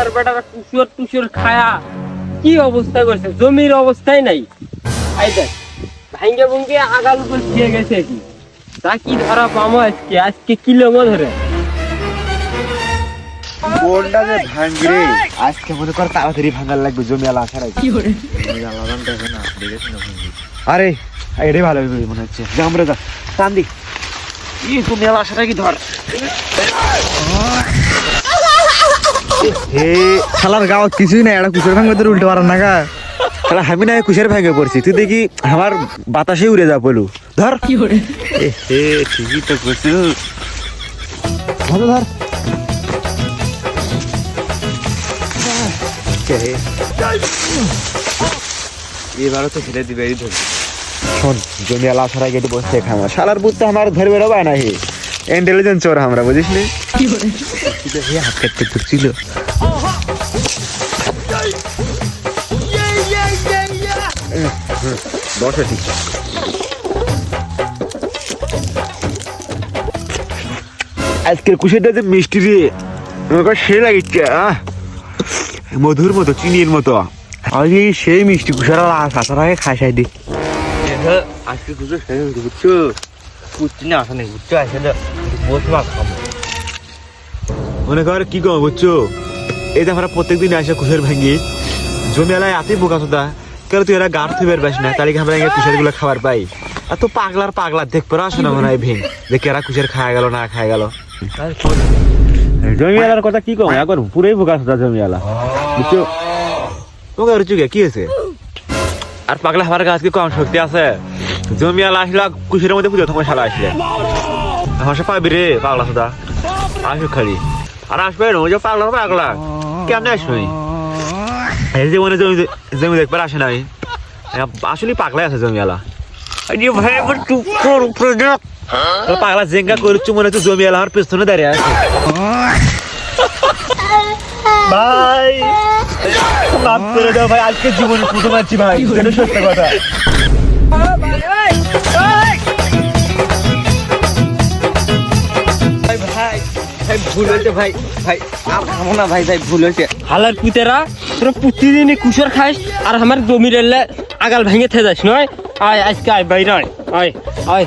শালার বেটারা কুসুর টুসুর খায়া কি অবস্থা করছে, জমির অবস্থাই নাই। আই দেখ ভাঙ্গে ভুঙ্গে আগাল উপর খেয়ে গেছে কি, তা কি ধরা পামো আজকে, আজকে কিলোমো ধরে কোনটা যে ভাঙরে আজকে মনে কর তাড়াতাড়ি ভাঙার লাগবে, জমি আলা আসার আগে। আরে এটাই ভালো হবে মনে হচ্ছে, যা আমরা যা টান দি জমি আলা আসার আগে ধর। হে শালার গাঁত কিছুই নাই, এটা কুশের ভাঙবে তোর উল্টো পারার নাগা। শালা আমি না কুশের ভাঙে পড়ছি, তুই দেখি আমার বাতাসে উড়ে যা বলু। ধর ঠিকই তো করছি, ভালো ধর। এবারও তো ছেড়ে দিবে। শোন, জমি আলা আসার আগে বসতে খাওয়া শালার বুঝতে আমার ধরে বেরোবা না, হে ইন্টেলিজেন্স ওর আমরা বুঝিস নি। হাত কাটতে ছিল বসে ঠিক। আজকের কুশিটা যে মিষ্টি রে, সে লাগিচ্ছে মধুর মতো, চিনির মতো। আজকে সেই মিষ্টি কুশার আসার আগে খাই দি। আজকে কুশো বুঝছো, কুচিনি আসা নেই বুঝছো, আসলে বসবা খাবো মনে কর কি কম বুঝছো। এই যে আমরা প্রত্যেকদিন আসে কুশের ভাঙ্গি, জমি এলায় এতই বোকা চোদা, কেন তুই এরা গাছ থুবের পাস না, তাহলে আমরা কুশের গুলো খাবার পাই। আর তো পাগলা দেখ পরে আসো না মনে হয় ভেঙ যে কেরা কুশের খাওয়া গেল না খাওয়া গেল। জমিওয়ালার কথা কি কম, এখন পুরোই বোকা চোদা জমিওয়ালা বুঝছো। তোমাকে রুচুকে কি হয়েছে, আর পাগলা হওয়ার গাছ কি কম শক্তি আছে। জমিওয়ালা আসলে কুশের মধ্যে পুজো তোমার শালা আসলে আমার সে পাবি রে পাগলা চোদা, আসুক খালি। আর আসবে পাগলা কেমনে আসবে, জীবনে জমি দেখবার আসে নাই, আসলে পাগলাই আছে জমিওয়ালা। পাগলা জেঙ্গা করছো মনে হচ্ছে জমিওয়ালা আমার পেছনে দাঁড়িয়ে আছে। ভাই মাফ করে দাও ভাই, আজকে জীবনে প্রথম আছি ভাই, এটা সত্য কথা। ভুল হয়েছে ভাই, ভাই আমো না ভাই, ভাই ভুল হয়েছে। হালার পুতেরা তোরা প্রতিদিনই কুসর খাইস আর আমার জমির এলে আগাল ভেঙে থে যাস নয়। আয় আজকে আয় বাইরে আয়, আয় আয়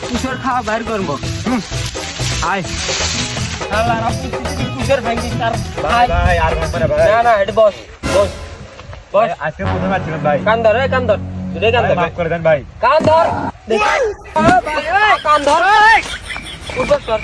কুসর খাওয়া বাইর করবো। আয় কুসর ভাঙি তার না না, এটা বস বস বস। আজকে প্রথম আসছিলাম ভাই, কান ধর কান ধর, তুই কান ধর, মাফ করে দেন ভাই। কান ধর কান ধর, উঠবস কর।